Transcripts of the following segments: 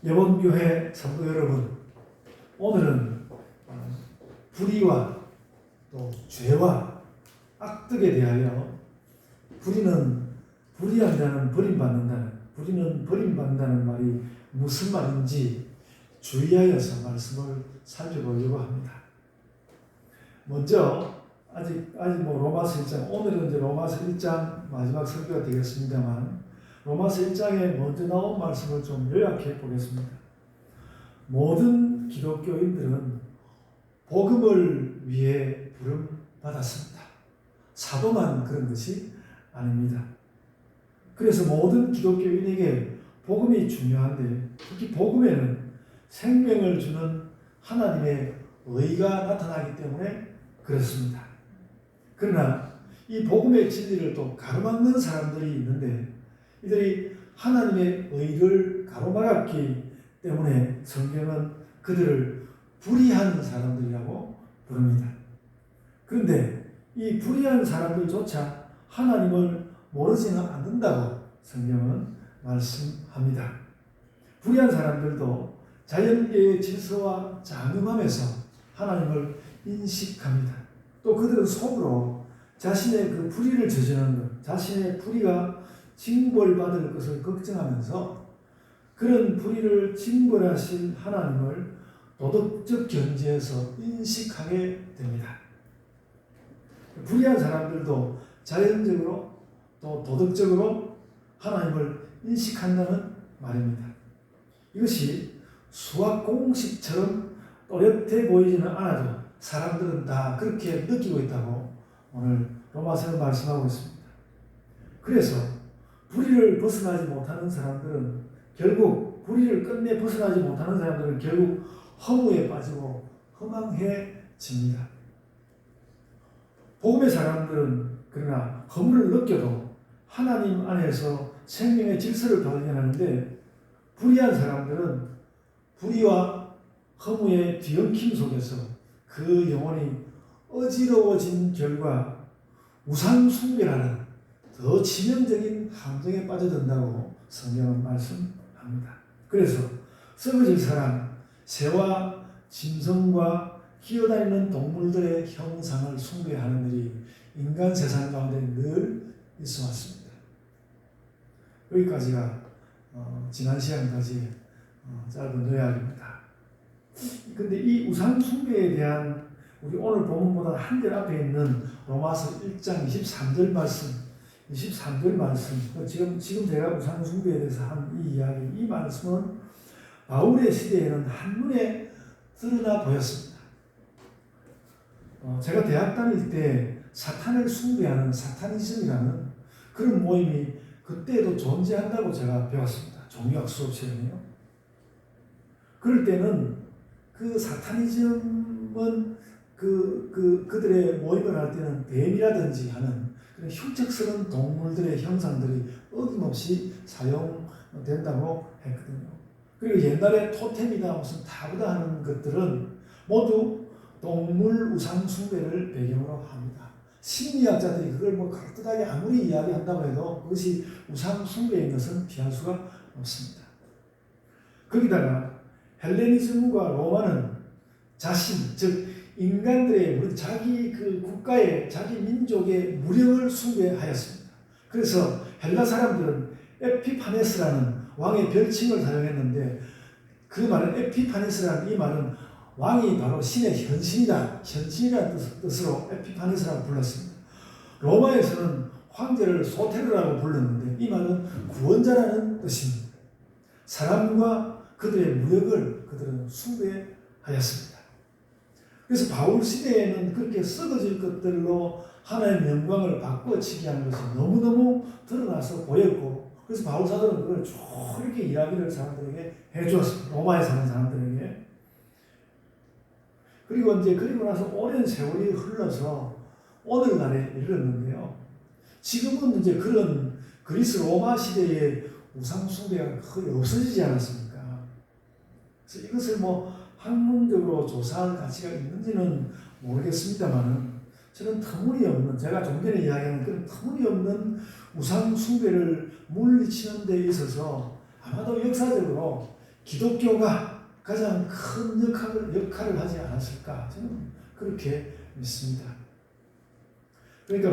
예원교회 성도 여러분, 오늘은 불의와 또 죄와 악덕에 대하여 불의는 불의한 자는 버림받는다는, 불의는 버림받는다는 말이 무슨 말인지 주의하여서 말씀을 살펴보려고 합니다. 먼저 아직 로마서 1장, 오늘은 이제 로마서 1장 마지막 설교가 되겠습니다만 로마서 1장에 먼저 나온 말씀을 좀 요약해 보겠습니다. 모든 기독교인들은 복음을 위해 부름받았습니다. 사도만 그런 것이 아닙니다. 그래서 모든 기독교인에게 복음이 중요한데, 특히 복음에는 생명을 주는 하나님의 의가 나타나기 때문에 그렇습니다. 그러나 이 복음의 진리를 또 가로막는 사람들이 있는데, 이들이 하나님의 의를 가로막았기 때문에 성경은 그들을 불의한 사람들이라고 부릅니다. 그런데 이 불의한 사람들조차 하나님을 모르지는 않는다고 성경은 말씀합니다. 불의한 사람들도 자연계의 질서와 장엄함에서 하나님을 인식합니다. 또 그들은 속으로 자신의 그 불의를 저지르는 것, 자신의 불의가 징벌받을 것을 걱정하면서 그런 불의를 징벌하신 하나님을 도덕적 견지에서 인식하게 됩니다. 불의한 사람들도 자연적으로 또 도덕적으로 하나님을 인식한다는 말입니다. 이것이 수학 공식처럼 또렷해 보이지는 않아도 사람들은 다 그렇게 느끼고 있다고 오늘 로마서는 말씀하고 있습니다. 그래서 불의를 벗어나지 못하는 사람들은 결국, 불의를 끝내 벗어나지 못하는 사람들은 결국 허무에 빠지고 허망해집니다. 복음의 사람들은 그러나 허물을 느껴도 하나님 안에서 생명의 질서를 발견하는데, 불의한 사람들은 불의와 허무의 뒤엉킴 속에서 그 영혼이 어지러워진 결과 우상 숭배라는 더 치명적인 함정에 빠져든다고 성경은 말씀합니다. 그래서 썩어질 사람, 새와 짐승과 기어다니는 동물들의 형상을 숭배하는 일이 인간 세상 가운데 늘 있어 왔습니다. 여기까지가 지난 시간까지 짧은 요약입니다. 그런데 이 우상 숭배에 대한 우리 오늘 본문보다 한절 앞에 있는 로마서 1장 23절 말씀, 지금 제가 우상 숭배에 대해서 한 이 이야기, 이 말씀은 바울의 시대에는 한눈에 드러나 보였습니다. 제가 대학 다닐 때 사탄을 숭배하는 사타니즘이라는 그런 모임이 그때도 존재한다고 제가 배웠습니다. 종교학 수업 시간에요. 그럴 때는 그 사타니즘은 그들의 모임을 할 때는 뱀이라든지 하는 그런 흉측스러운 동물들의 형상들이 어김없이 사용된다고 했거든요. 그리고 옛날에 토템이다 무슨 타부다 하는 것들은 모두 동물 우상 숭배를 배경으로 합니다. 심리학자들이 그걸 그럴듯하게 아무리 이야기한다고 해도 그것이 우상 숭배인 것은 피할 수가 없습니다. 거기다가 헬레니즘과 로마는 자신, 즉 인간들의 자기 그 국가의, 자기 민족의 무력을 숭배하였습니다. 그래서 헬라 사람들은 에피파네스라는 왕의 별칭을 사용했는데, 그 말은, 에피파네스라는 이 말은 왕이 바로 신의 현신이라는 뜻으로 에피파네스라고 불렀습니다. 로마에서는 황제를 소테르라고 불렀는데 이 말은 구원자라는 뜻입니다. 사람과 그들의 무력을 그들은 숭배하였습니다. 그래서 바울 시대에는 그렇게 썩어질 것들로 하나님의 영광을 바꿔치기 하는 것이 너무너무 드러나서 보였고, 그래서 바울 사도는 그걸 쭉 이렇게 이야기를 사람들에게 해주었습니다. 로마에 사는 사람들에게. 그리고 나서 오랜 세월이 흘러서 오늘날에 이르렀는데요. 지금은 이제 그런 그리스 로마 시대의 우상숭배가 거의 없어지지 않았습니까? 그래서 이것을 학문적으로 조사할 가치가 있는지는 모르겠습니다만은, 저는 터무니없는, 제가 좀 전에 이야기하는 그런 터무니없는 우상 숭배를 물리치는 데 있어서 아마도 역사적으로 기독교가 가장 큰 역할을 하지 않았을까? 저는 그렇게 믿습니다. 그러니까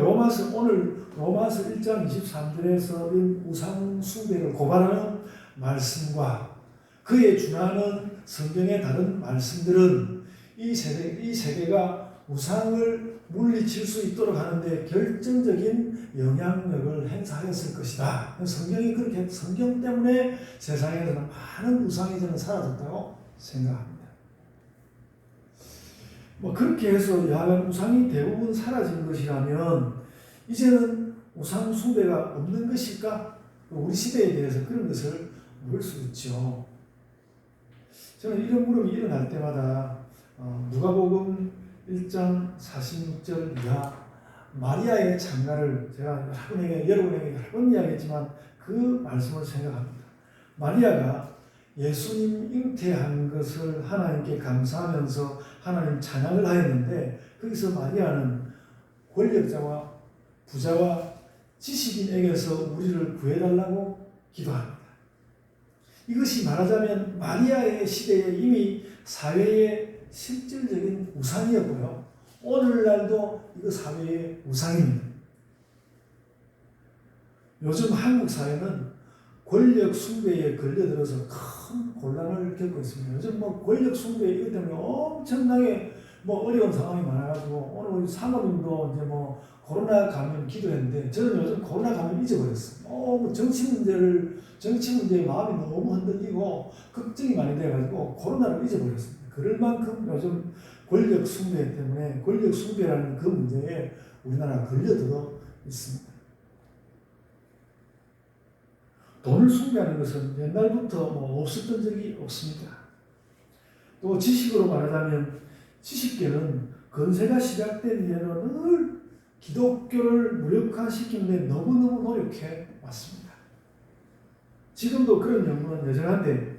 오늘 로마서 1장 23절에서 우상 숭배를 고발하는 말씀과 그에 준하는 성경의 다른 말씀들은 이 세계가 우상을 물리칠 수 있도록 하는데 결정적인 영향력을 행사하였을 것이다. 성경 때문에 세상에서는 많은 우상이 저는 사라졌다고 생각합니다. 그렇게 해서 야간 우상이 대부분 사라진 것이라면 이제는 우상 숭배가 없는 것일까? 우리 시대에 대해서 그런 것을 물을 수 있죠. 저는 이런 물음이 일어날 때마다 누가복음 1장 46절 이하 마리아의 장가를 제가 여러분에게 여러 번 이야기했지만 그 말씀을 생각합니다. 마리아가 예수님 잉태한 것을 하나님께 감사하면서 하나님 찬양을 하였는데 거기서 마리아는 권력자와 부자와 지식인에게서 우리를 구해달라고 기도합니다. 이것이 말하자면 마리아의 시대에 이미 사회의 실질적인 우상이었고요. 오늘날도 이거 사회의 우상입니다. 요즘 한국 사회는 권력 숭배에 걸려들어서 큰 곤란을 겪고 있습니다. 요즘 권력 숭배 이것 때문에 엄청나게 어려운 상황이 많아가지고 오늘 사모님도 이제 코로나 감염 기도했는데 저는 요즘 코로나 감염 잊어버렸어요. 정치 문제에 마음이 너무 흔들리고 걱정이 많이 돼가지고 코로나를 잊어버렸습니다. 그럴 만큼 요즘 권력 숭배 때문에 권력 숭배라는 그 문제에 우리나라가 걸려들어 있습니다. 돈을 숭배하는 것은 옛날부터 없었던 적이 없습니다. 또 지식으로 말하자면 지식계는 건세가 시작된 이래로 늘 기독교를 무력화시키는 데 너무너무 노력해 왔습니다. 지금도 그런 연구는 여전한데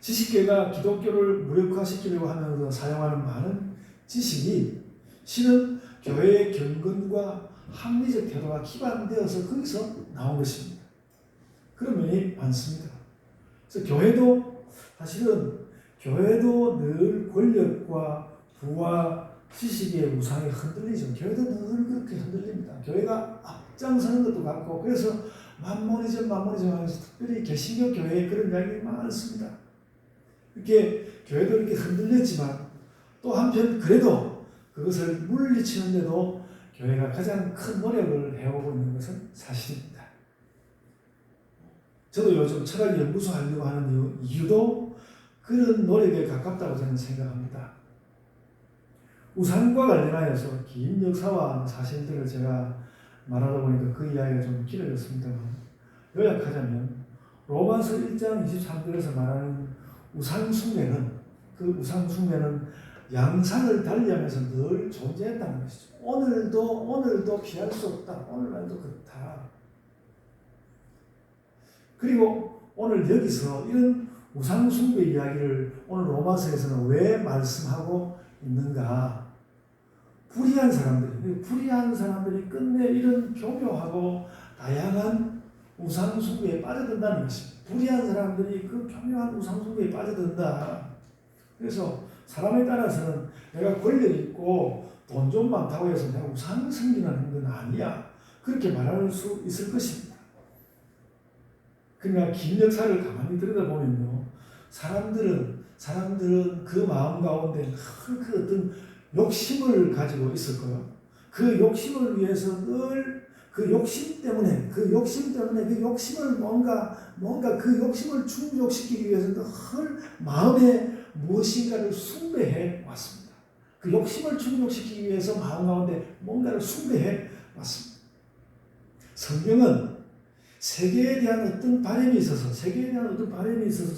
지식계가 기독교를 무력화시키려고 하면서 사용하는 많은 지식이 실은 교회의 경건과 합리적 태도가 기반되어서 거기서 나온 것입니다. 그런 면이 많습니다. 그래서 교회도 늘 권력과 부와 지식의 우상에 흔들리죠. 교회도 늘 그렇게 흔들립니다. 교회가 앞장서는 것도 같고 그래서 만모니즘 하면서 특별히 개신교 교회에 그런 이야기가 많습니다. 이렇게 교회도 이렇게 흔들렸지만 또 한편 그래도 그것을 물리치는데도 교회가 가장 큰 노력을 해오고 있는 것은 사실입니다. 저도 요즘 철학 연구소 하려고 하는 이유도 그런 노력에 가깝다고 저는 생각합니다. 우상과 관련하여서 긴 역사와 사실들을 제가 말하다 보니까 그 이야기가 좀 길어졌습니다만 요약하자면 로마서 1장 23절에서 말하는 우상숭배는 양상을 달리하면서 늘 존재했다는 것이죠. 오늘도 피할 수 없다. 오늘날도 그렇다. 그리고 오늘 여기서 이런 우상숭배 이야기를 오늘 로마서에서는 왜 말씀하고 있는가? 불의한 사람들이 끝내 이런 교묘하고 다양한 우상숭배에 빠져든다는 것입니다. 불의한 사람들이 그 교묘한 우상숭배에 빠져든다. 그래서 사람에 따라서는 내가 권력 있고 돈 좀 많다고 해서 내가 우상을 섬기는 건 아니야. 그렇게 말할 수 있을 것입니다. 그러니까 긴 역사를 가만히 들여다보면요. 사람들은 그 마음 가운데 그 어떤 욕심을 가지고 있을 거예요. 그 욕심을 위해서 늘 그 욕심 때문에 그 욕심을 뭔가 그 욕심을 충족시키기 위해서 늘 마음에 무엇인가를 숭배해 왔습니다. 그 욕심을 충족시키기 위해서 마음 가운데 뭔가를 숭배해 왔습니다. 성경은 세계에 대한 어떤 바람이 있어서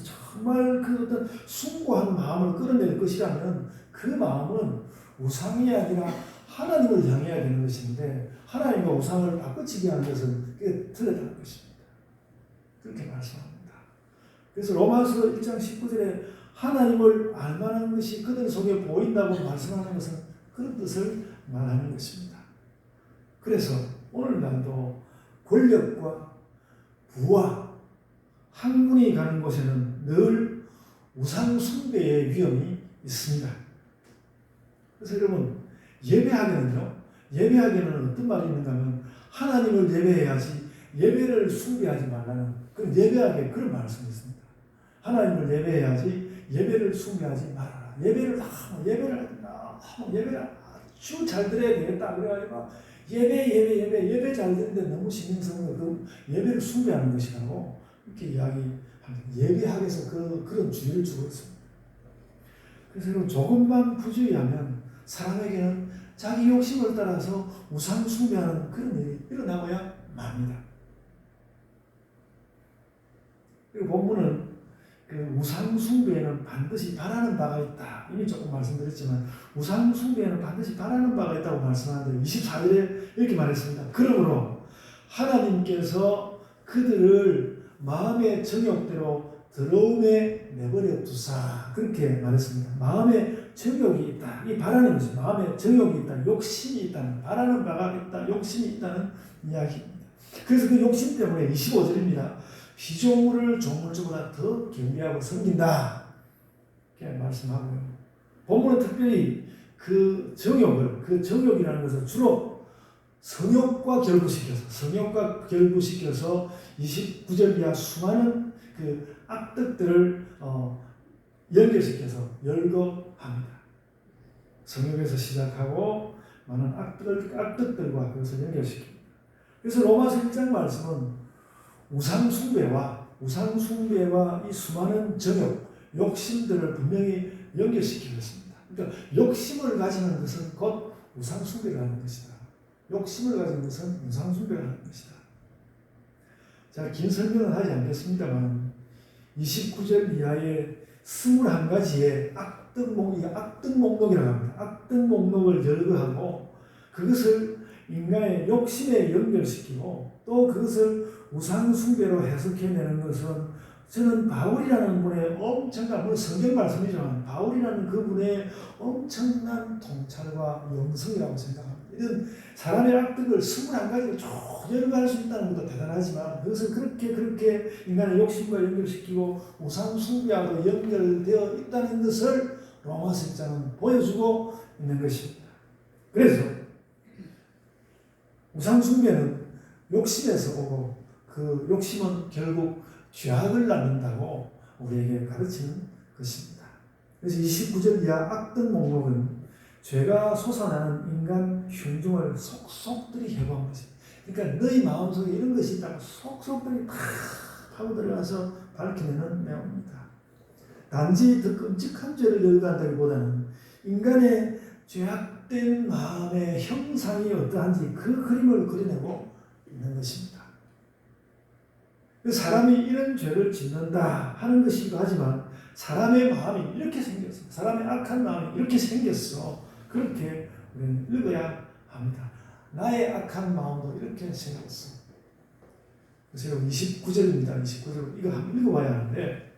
정말 그 어떤 숭고한 마음을 끌어낼 것이라면 그 마음은 우상이 아니라 하나님을 향해야 되는 것인데 하나님과 우상을 바꿔치기 하는 것은 그게 틀렸다는 것입니다. 그렇게 말씀합니다. 그래서 로마서 1장 19절에 하나님을 알만한 것이 그들 속에 보인다고 말씀하는 것은 그런 뜻을 말하는 것입니다. 그래서 오늘날도 권력과 부와 학문이 가는 곳에는 늘 우상 숭배의 위험이 있습니다. 그래서 여러분 예배하기는 어떤 말이 있는가 하면 하나님을 예배해야지 예배를 숭배하지 말라는 그런 예배하기에 그런 말씀이 있습니다. 하나님을 예배해야지 예배를 숭배하지 말아라. 예배를 아주 잘 드려야 되겠다. 그래가지고 예배 잘 드는데 너무 신경 쓰는 그 예배를 숭배하는 것이라고 이렇게 이야기합니다. 예배학에서 그런 주의를 주고 있습니다. 그래서 조금만 부주의하면 사람에게는 자기 욕심을 따라서 우상 숭배하는 그런 일이 일어나고야 맙니다. 그리고 본문은 그 우상 숭배에는 반드시 바라는 바가 있다. 이미 조금 말씀드렸지만 우상 숭배에는 반드시 바라는 바가 있다고 말씀하는데 24절에 이렇게 말했습니다. 그러므로 하나님께서 그들을 마음의 정욕대로 더러움에 내버려 두사 그렇게 말했습니다. 마음에 정욕이 있다. 이 바라는 것이 마음에 정욕이 있다. 욕심이 있다는 바라는 바가 있다. 욕심이 있다는 이야기입니다. 그래서 그 욕심 때문에 25절입니다. 피조물을 조물주보다 더 경배하고 섬긴다. 이렇게 말씀하고요. 본문은 특별히 그 정욕이라는 것을 주로 성욕과 결부시켜서 29절 이하 수많은 그 악덕들을 연결시켜서 열거합니다. 성욕에서 시작하고 많은 악덕들과 그것을 연결시킵니다. 그래서 로마서 1장 말씀은 우상숭배와 이 수많은 정욕, 욕심들을 분명히 연결시키고 있습니다. 그러니까 욕심을 가지는 것은 곧 우상숭배를 하는 것이다. 욕심을 가지는 것은 우상숭배를 하는 것이다. 자, 긴 설명은 하지 않겠습니다만 29절 이하의 21가지의 악덕 목록이라고 합니다. 악덕 목록을 열거하고 그것을 인간의 욕심에 연결시키고 또 그것을 우상 숭배로 해석해내는 것은 저는 바울이라는 분의 엄청난, 물론 성경 말씀이지만 바울이라는 그분의 엄청난 통찰과 영성이라고 생각합니다. 이런 사람의 악덕을 21가지를 쭉 열거할 수 있다는 것도 대단하지만 그것을 그렇게 인간의 욕심과 연결시키고 우상 숭배하고 연결되어 있다는 것을 로마서 1장은 보여주고 있는 것입니다. 그래서 우상 숭배는 욕심에서 오고 그 욕심은 결국 죄악을 낳는다고 우리에게 가르치는 것입니다. 그래서 29절 이하 악덕 목록은 죄가 솟아나는 인간 흉중을 속속들이 해부한 것입니다. 그러니까 너희 마음속에 이런 것이 있다고 속속들이 다 파고 들어가서 밝혀내는 내용입니다. 단지 더 끔찍한 죄를 열거한다기보다는 인간의 죄악된 마음의 형상이 어떠한지 그 그림을 그려내고 있는 것입니다. 사람이 이런 죄를 짓는다 하는 것이기도 하지만 사람의 마음이 이렇게 생겼어. 사람의 악한 마음이 이렇게 생겼어. 그렇게 우리는 읽어야 합니다. 나의 악한 마음도 이렇게 생겼어. 그래서 29절입니다. 29절 이거 한번 읽어봐야 하는데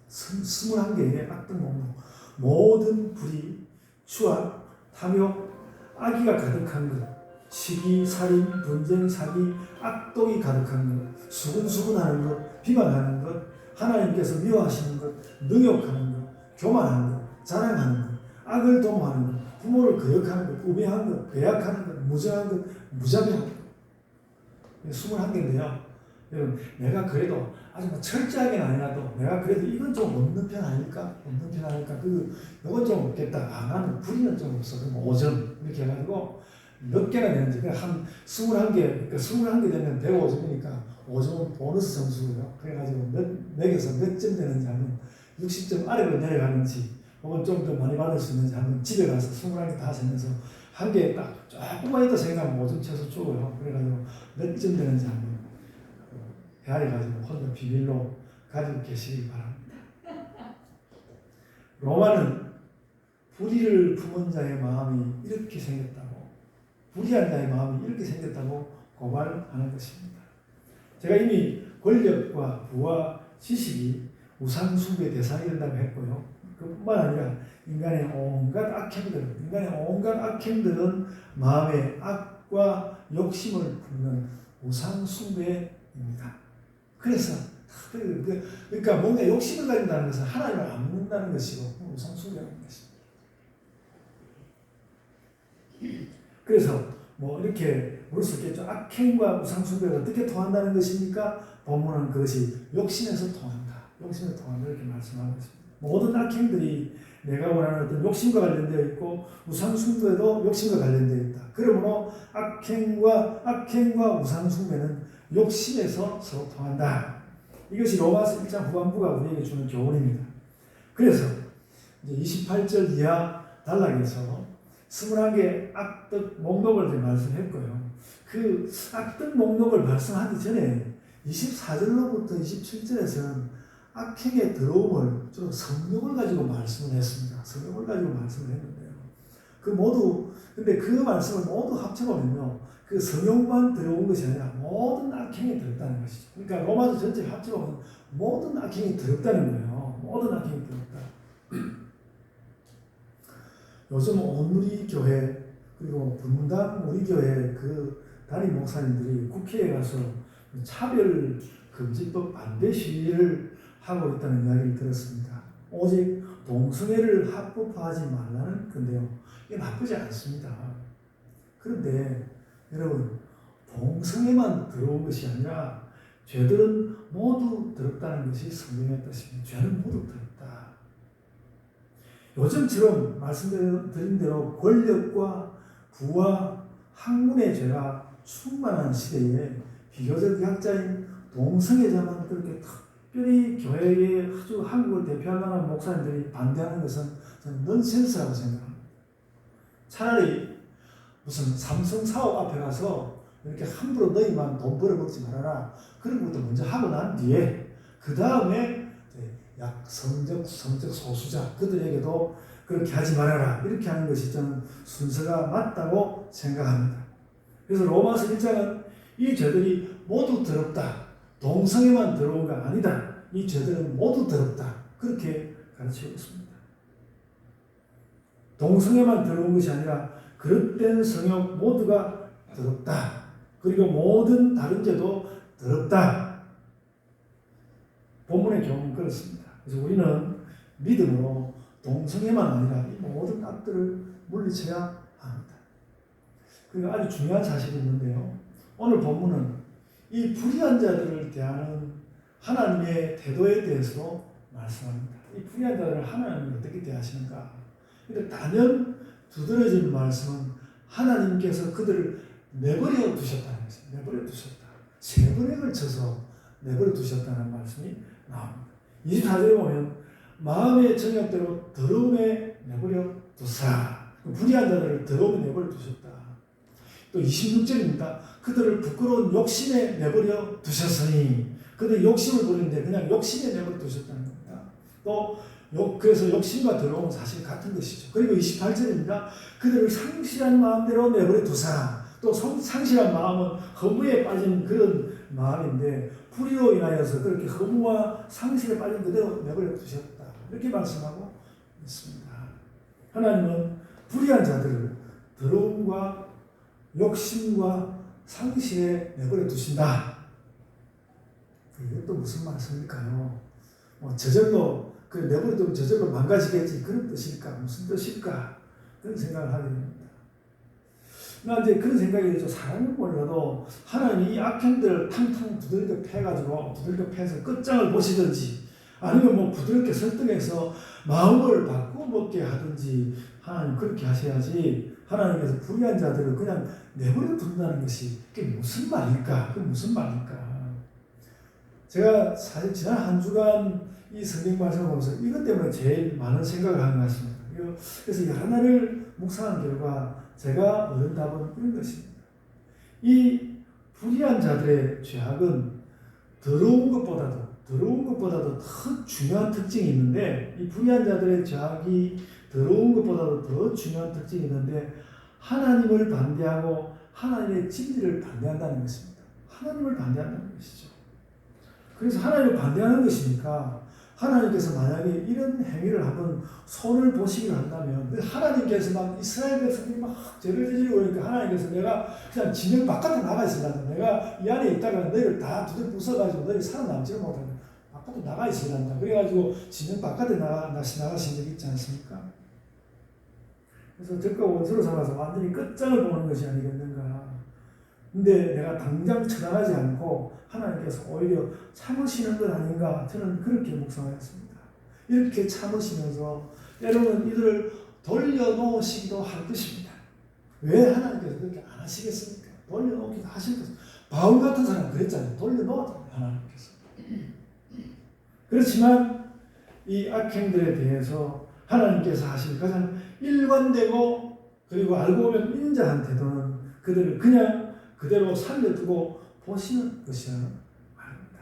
21개의 악덕 목록 모든 불의, 추악, 탐욕, 악의가 가득한 것 시기, 살인, 분쟁, 사기, 악독이 가득한 것 수근수근하는 것, 비방하는 것 하나님께서 미워하시는 것, 능욕하는 것, 교만하는 것, 자랑하는 것 악을 도모하는 것, 부모를 거역하는 것, 우매한 것, 배약하는 것, 무정한 것, 무자비한 것 21개인데요. 여러분 내가 그래도 아주 철저하게는 아니라도 내가 그래도 이건 좀 없는 편 아닐까? 이건 좀 없겠다. 나는 불의는 좀 없어. 그럼 5점 이렇게 해가지고 몇 개나 되는지 한 21개, 그러니까 21개 되면 105점이니까 5점은 보너스 점수고요. 그래가지고 맥에서 몇 점 되는지 하면 60점 아래로 내려가는지 혹은 좀 더 많이 받을 수 있는지 하면 집에 가서 21개 다 세면서 한 개 딱 조금만 있다 생각하면 5점 쳐서 주고요. 그래가지고 몇 점 되는지 한번 헤아려가지고 혼자 비밀로 가지고 계시기 바랍니다. 로마는 불의를 품은 자의 마음이 이렇게 생겼다고 불의한 자의 마음이 이렇게 생겼다고 고발하는 것입니다. 제가 이미 권력과 부와 지식이 우상 숭배 대상이 된다고 했고요. 그뿐만 아니라 인간의 온갖 악행들은 마음의 악과 욕심을 품는 우상 숭배입니다. 그래서 그러니까 뭔가 욕심을 가진다는 것은 하나님을 안 믿는다는 것이고 우상 숭배하는 것입니다. 그래서 뭐 이렇게 물 수 있겠죠. 악행과 우상 숭배가 어떻게 통한다는 것입니까? 본문은 그것이 욕심에서 통한다. 욕심에서 통한다 이렇게 말씀하고 있습니다. 모든 악행들이 내가 원하는 어떤 욕심과 관련되어 있고 우상 숭배도 욕심과 관련되어 있다. 그러므로 악행과 우상 숭배는 욕심에서 서로 통한다. 이것이 로마서 1장 후반부가 우리에게 주는 교훈입니다. 그래서 이제 28절 이하 단락에서 21개 악득 목록을 말씀했고요. 그 악득 목록을 말씀하기 전에 24절로부터 27절에서는 악행의 들어옴을 좀 성령을 가지고 말씀을 했습니다. 성령을 가지고 말씀을 했는데요. 근데 그 말씀을 모두 합쳐보면요. 그 성령만 들어온 것이 아니라 모든 악행이 들었다는 것이죠. 그러니까 로마서 전체를 합쳐보면 모든 악행이 들었다는 거예요. 모든 악행이 들었다. 요즘 온누리 교회 그리고 분당 우리 교회 그 담임 목사님들이 국회에 가서 차별금지법 반대 시위를 하고 있다는 이야기를 들었습니다. 오직 동성애를 합법화하지 말라는 건데요. 이게 나쁘지 않습니다. 그런데 여러분 동성애만 들어온 것이 아니라 죄들은 모두 들었다는 것이 성경의 뜻입니다. 죄는 모두 들었다. 요즘처럼 말씀드린 대로 권력과 부와 학문의 죄가 충만한 시대에 비교적 약자인 동성애자만 그렇게 특별히 교회의 아주 한국을 대표할 만한 목사님들이 반대하는 것은 저는 넌센스라고 생각합니다. 차라리 무슨 삼성 사업 앞에 가서 이렇게 함부로 너희만 돈 벌어먹지 말아라. 그런 것도 먼저 하고 난 뒤에 그 다음에 성적 소수자 그들에게도 그렇게 하지 말아라. 이렇게 하는 것이 저는 순서가 맞다고 생각합니다. 그래서 로마서 1장은 이 죄들이 모두 더럽다. 동성애만 들어온 거 아니다. 이 죄들은 모두 더럽다. 그렇게 가르치고 있습니다. 동성애만 들어온 것이 아니라 그릇된 성욕 모두가 더럽다. 그리고 모든 다른 죄도 더럽다. 본문의 교훈은 그렇습니다. 그래서 우리는 믿음으로 동성애만 아니라 이 모든 악들을 물리쳐야 합니다. 그리고 아주 중요한 사실이 있는데요. 오늘 본문은 이 불의한 자들을 대하는 하나님의 태도에 대해서도 말씀합니다. 이 불의한 자들을 하나님이 어떻게 대하시는가? 근데 단연 두드러진 말씀은 하나님께서 그들을 내버려 두셨다는 것입니다. 내버려 두셨다. 세 번에 걸쳐서 내버려 두셨다는 말씀이 나옵니다. 24절에 보면 마음의 정욕대로 더러움에 내버려 두사. 불의한 자들을 더러움에 내버려 두셨다. 또 26절입니다. 그들을 부끄러운 욕심에 내버려 두셨으니 그들 욕심을 부리는데 그냥 욕심에 내버려 두셨다는 겁니다. 또 그래서 욕심과 더러움은 사실 같은 것이죠. 그리고 28절입니다. 그들을 상실한 마음대로 내버려 두사. 또 상실한 마음은 허무에 빠진 그런 마음인데 불의로 인하여서 그렇게 허무와 상실에 빠진 그대로 내버려 두셨다. 이렇게 말씀하고 있습니다. 하나님은 불의한 자들을 더러움과 욕심과 상실에 내버려 두신다. 이게 또 무슨 말씀일까요? 저절로 내버려 두면 저절로 망가지겠지. 그런 뜻일까? 무슨 뜻일까? 그런 생각을 하게 됩니다. 나 이제 그런 생각이 들죠. 사람은 몰라도 하나님이 이 악행들을 탕탕 두들겨 패서 끝장을 보시든지 아니면 뭐 부드럽게 설득해서 마음을 바꿔먹게 하든지 하나님 그렇게 하셔야지 하나님께서 불의한 자들을 그냥 내버려 둔다는 것이 그게 무슨 말일까? 그게 무슨 말일까? 제가 사실 지난 한 주간 이 성경 말씀을 보면서 이것 때문에 제일 많은 생각을 한 것 같습니다. 그래서 여러 날을 묵상한 결과 제가 얻은 답은 이런 것입니다. 이 불의한 자들의 죄악은 더러운 것보다도 더 중요한 특징이 있는데 이 불의한 자들의 죄악이 더러운 것보다도 더 중요한 특징이 있는데 하나님을 반대하고 하나님의 진리를 반대한다는 것입니다. 하나님을 반대한다는 것이죠. 그래서 하나님을 반대하는 것이니까 하나님께서 만약에 이런 행위를 한번 손을 보시기를 한다면 하나님께서 막 이스라엘 백성들이 막 죄를 저지르고 그러니까 하나님께서 내가 그냥 진영 바깥에 나가 있으려면 내가 이 안에 있다가 너희를 다 두들 부숴가지고 너희 살아남지를 못하면 앞으로 나가 있어야 한다. 그래가지고 진영 바깥에 나가신 적 있지 않습니까? 그래서 적과 원수로 삼아서 완전히 끝장을 보는 것이 아니겠는가. 근데 내가 당장 처단하지 않고 하나님께서 오히려 참으시는 것 아닌가, 저는 그렇게 묵상하였습니다. 이렇게 참으시면서 때로는 이들을 돌려놓으시기도 할 것입니다. 왜 하나님께서 그렇게 안 하시겠습니까? 돌려놓기도 하실 것입니다. 바울 같은 사람 그랬잖아요. 돌려놓았잖아요, 하나님께서. 그렇지만 이 악행들에 대해서 하나님께서 하실 가장 일관되고 그리고 알고 보면 인자한 태도는 그들을 그냥 그대로 살려두고 보시는 것이라는 말입니다.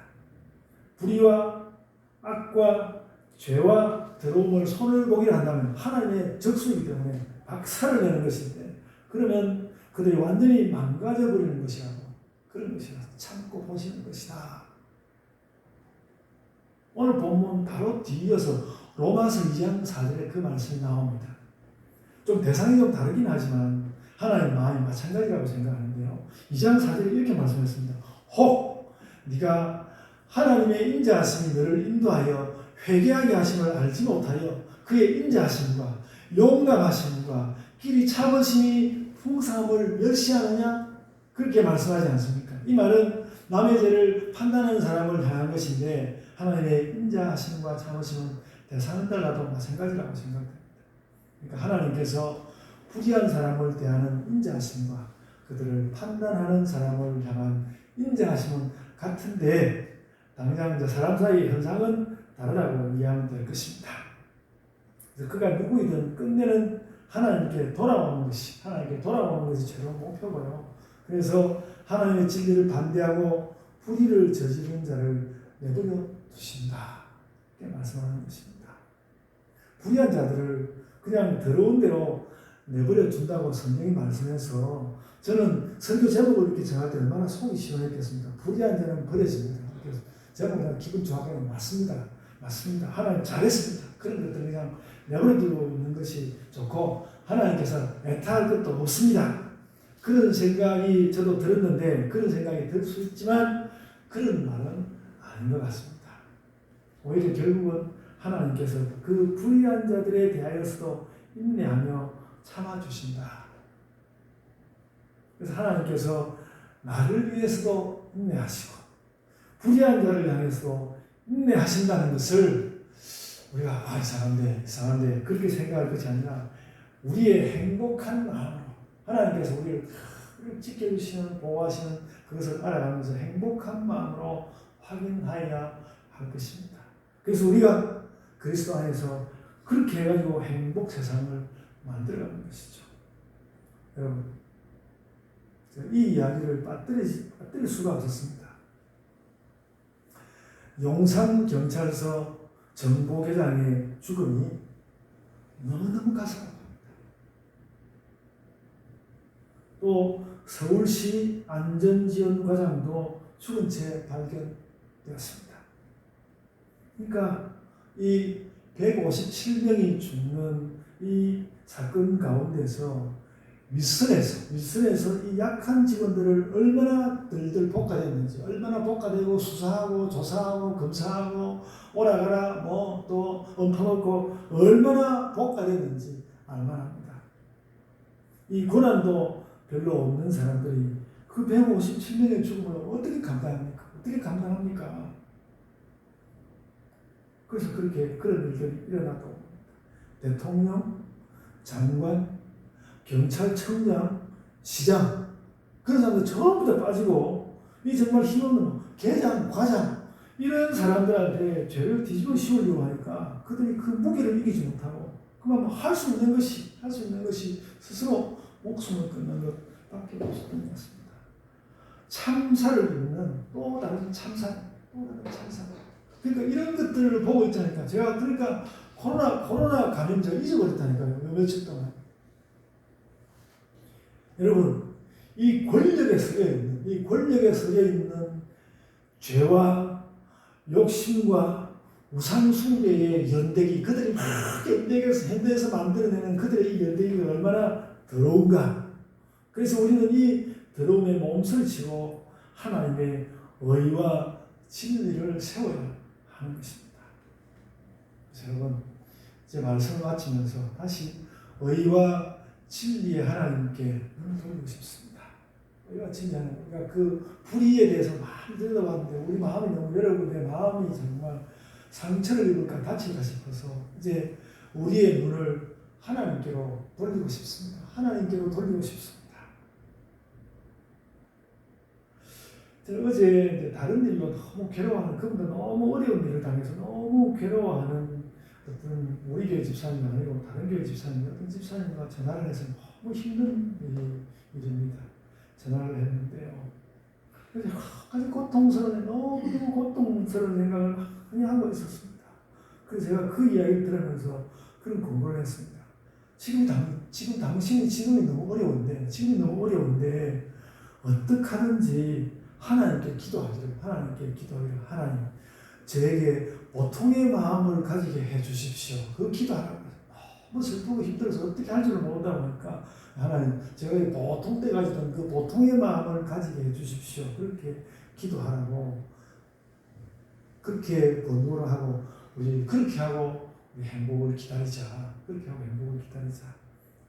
불의와 악과 죄와 더러움을 손을 보기를 한다면 하나님의 적수이기 때문에 박살을 내는 것인데, 그러면 그들이 완전히 망가져버리는 것이라고, 그런 것이라 참고 보시는 것이다. 오늘 본문 바로 뒤이어서 로마서 2장 4절에 그 말씀이 나옵니다. 좀 대상이 좀 다르긴 하지만 하나님의 마음이 마찬가지라고 생각하는데요. 2장 4절에 이렇게 말씀했습니다. 혹 네가 하나님의 인자하심이 너를 인도하여 회개하게 하심을 알지 못하여 그의 인자하심과 용감하심과 길이 참으심이 풍성함을 멸시하느냐? 그렇게 말씀하지 않습니까? 이 말은 남의 죄를 판단하는 사람을 향한 것인데 하나님의 인자하심과 참으심은 대상은 달라도 마찬가지라고 생각됩니다. 그러니까 하나님께서 불의한 사람을 대하는 인자하심과 그들을 판단하는 사람을 향한 인자하심은 같은데 당장 이제 사람 사이의 현상은 다르다고 이해하면 될 것입니다. 그래서 그가 누구이든 끝내는 하나님께 돌아오는 것이 최종 목표고요. 그래서 하나님의 진리를 반대하고 불의를 저지른 자를 내버려 두신다. 이렇게 말씀하는 것입니다. 불의한 자들을 그냥 더러운 대로 내버려 둔다고 성경이 말씀해서 저는 설교 제목을 이렇게 정할 때 얼마나 속이 시원했겠습니까? 불의한 자는 버려집니다. 그래서 제가 그냥 기분 좋아하면 맞습니다. 하나님 잘했습니다. 그런 것들 그냥 내버려두고 있는 것이 좋고 하나님께서 애타할 것도 없습니다. 그런 생각이 저도 들었는데 그런 생각이 들 수 있지만 그런 말은 아닌 것 같습니다. 오히려 결국은 하나님께서 그 불의한 자들에 대하여서도 인내하며 참아주신다. 그래서 하나님께서 나를 위해서도 인내하시고 불의한 자를 향해서도 인내하신다는 것을 우리가 이상한데 그렇게 생각할 것이 아니라 우리의 행복한 마음으로 하나님께서 우리를 지켜주시는 보호하시는 그것을 알아가면서 행복한 마음으로 확인하여야 할 것입니다. 그래서 우리가 그리스도 안에서 그렇게 해가지고 행복 세상을 만들어가는 것이죠. 여러분, 이 이야기를 빠뜨릴 수가 없었습니다. 용산경찰서 정보계장의 죽음이 너무너무 가슴아픕니다. 또 서울시 안전지원과장도 죽은 채 발견되었습니다. 그러니까 이 157명이 죽는 이 사건 가운데서 윗선에서 이 약한 직원들을 얼마나 들들 볶아댔는지, 얼마나 볶아대고 수사하고 조사하고 검사하고 오라가라 또 엎어먹고 얼마나 볶아댔는지 알만합니다. 이 고난도 별로 없는 사람들이 그 157명의 죽음을 어떻게 감당합니까? 그래서 그런 일들이 일어났다고 합니다. 대통령, 장관, 경찰청장, 시장 그런 사람들 전부 다 빠지고 이 정말 힘없는 계장, 과장 이런 사람들한테 죄를 뒤집어 씌우려고 하니까 그들이 그 무게를 이기지 못하고 그만 할 수 있는 것이 스스로 목숨을 끊는 것밖에 없었던 것 같습니다. 참사를 이루는 또 다른 참사. 그러니까 이런 것들을 보고 있다니까. 제가 그러니까 코로나 감염자 잊어버렸다니까요. 며칠 동안. 여러분, 이 권력에 서려 있는 죄와 욕심과 우상 숭배의 연대기, 그들이 막 현대에서 만들어내는 그들의 이 연대기가 얼마나 더러운가. 그래서 우리는 이 더러움에 몸서리치고 하나님의 의와 진리를 세워야 하는 것입니다. 그래서 여러분, 이제 말씀을 마치면서 다시 의와 진리의 하나님께 눈을 돌리고 싶습니다. 의와 진리하는, 우리가 그 불의에 대해서 많이 들어봤는데 우리 마음이 너무 여러분의 마음이 정말 상처를 입을까 다칠까 싶어서 이제 우리의 눈을 하나님께로 돌리고 싶습니다. 하나님께로 돌리고 싶습니다. 어제 다른 일로 너무 괴로워하는, 그분도 너무 어려운 일을 당해서 너무 괴로워하는 어떤 우리 교회 집사님이 아니고 다른 교회 집사님, 어떤 집사님과 전화를 해서 너무 힘든 일입니다. 전화를 했는데요. 그래서 아주 고통스러운, 너무 고통스러운 생각을 많이 하고 있었습니다. 그래서 제가 그 이야기를 들으면서 그런 공부를 했습니다. 지금 당신이 지금이 너무 어려운데 어떻게 하는지 하나님께 기도하기를, 하나님 저에게 보통의 마음을 가지게 해주십시오. 그 기도하라고. 너무 슬프고 힘들어서 어떻게 할 줄을 모르다 보니까 하나님 제가 보통 때 가지던 그 보통의 마음을 가지게 해주십시오. 그렇게 기도하라고, 그렇게 권고를 하고, 우리 그렇게 하고 우리 행복을 기다리자.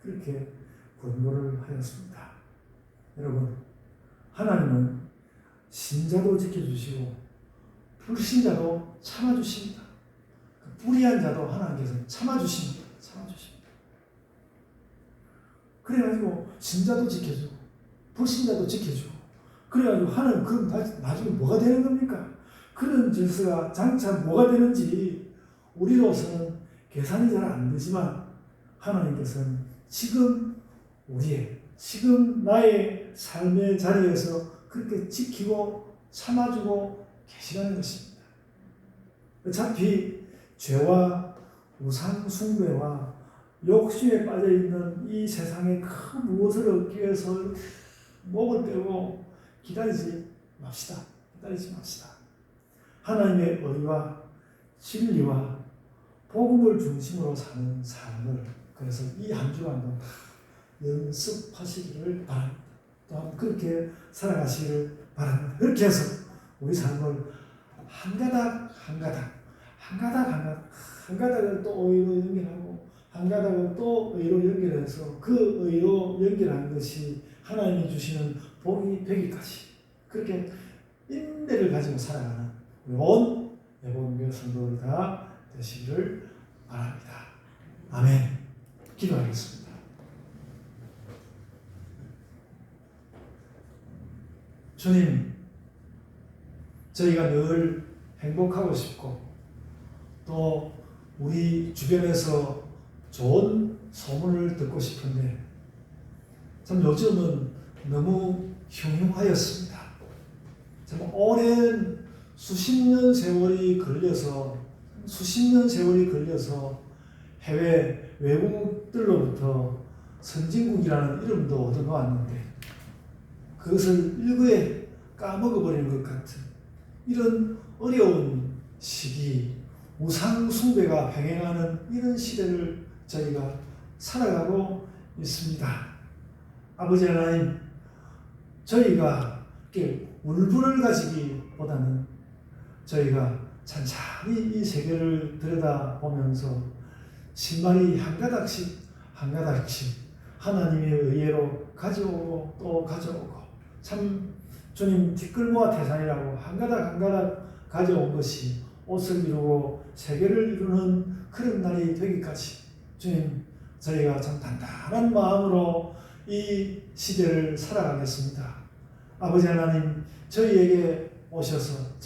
그렇게 권고를 하였습니다. 여러분, 하나님은 신자도 지켜주시고 불신자도 참아주십니다. 불의한 자도 하나님께서 참아주십니다. 그래가지고 신자도 지켜주고 불신자도 지켜주고, 그래가지고 하나님 그럼 나중에 뭐가 되는 겁니까? 그런 질서가 장차 뭐가 되는지 우리로서는 계산이 잘 안 되지만 하나님께서는 지금 나의 삶의 자리에서 그렇게 지키고 참아주고 계시라는 것입니다. 어차피 죄와 우상 숭배와 욕심에 빠져있는 이 세상에 그 무엇을 얻기 위해서 목을 빼고 기다리지 맙시다. 하나님의 의와 진리와 복음을 중심으로 사는 삶을, 그래서 이 한 주간도 연습하시기를 바랍니다. 또한 그렇게 살아가시기를 바랍니다. 그렇게 해서 우리 삶을 한 가닥을 또 의로 연결하고 한 가닥을 또 의로 연결해서 그 의로 연결한 것이 하나님이 주시는 복이 되기까지 그렇게 인내를 가지고 살아가는 온 예본교회 성도들 다 되시기를 바랍니다. 아멘. 기도하겠습니다. 주님, 저희가 늘 행복하고 싶고 또 우리 주변에서 좋은 소문을 듣고 싶은데 참 요즘은 너무 흉흉하였습니다. 참 오랜 수십 년 세월이 걸려서 해외 외국들로부터 선진국이라는 이름도 얻어놓았는데 그것을 일거에 까먹어버리는 것 같은 이런 어려운 시기, 우상 숭배가 횡행하는 이런 시대를 저희가 살아가고 있습니다. 아버지 하나님, 저희가 울분을 가지기보다는 저희가 찬찬히 이 세계를 들여다보면서 신발이 한 가닥씩 하나님의 의회로 가져오고 또 가져오고, 참 주님 뒷글모와 태산이라고 한 가닥 가져온 것이 옷을 이루고 세계를 이루는 그런 날이 되기까지 주님, 저희가 참 단단한 마음으로 이 시대를 살아가겠습니다. 아버지 하나님, 저희에게 오셔서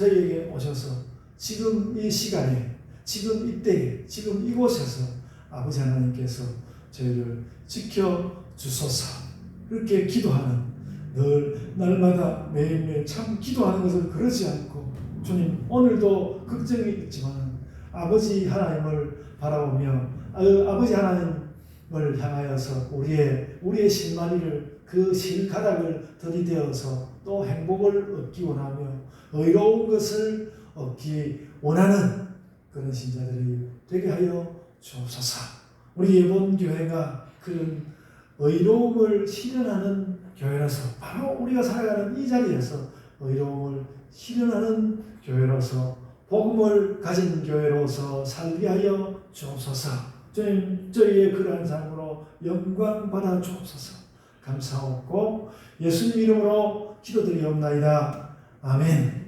지금 이 시간에, 지금 이때에, 지금 이곳에서 아버지 하나님께서 저희를 지켜주소서. 그렇게 기도하는, 늘 날마다 매일매일 참 기도하는 것을 그러지 않고 주님, 오늘도 걱정이 있지만 아버지 하나님을 바라보며 아버지 하나님을 향하여서 우리의 실마리를, 그 실가닥을 들이대어서 또 행복을 얻기 원하며 의로운 것을 얻기 원하는 그런 신자들이 되게 하여 주옵소서. 우리 예본교회가 그런 의로움을 실현하는 교회로서, 바로 우리가 살아가는 이 자리에서 의로움을 실현하는 교회로서 복음을 가진 교회로서 살게 하여 주옵소서. 주님, 저희의 그러한 삶으로 영광 받아 주옵소서. 감사하고 예수님 이름으로 기도드리옵나이다. 아멘.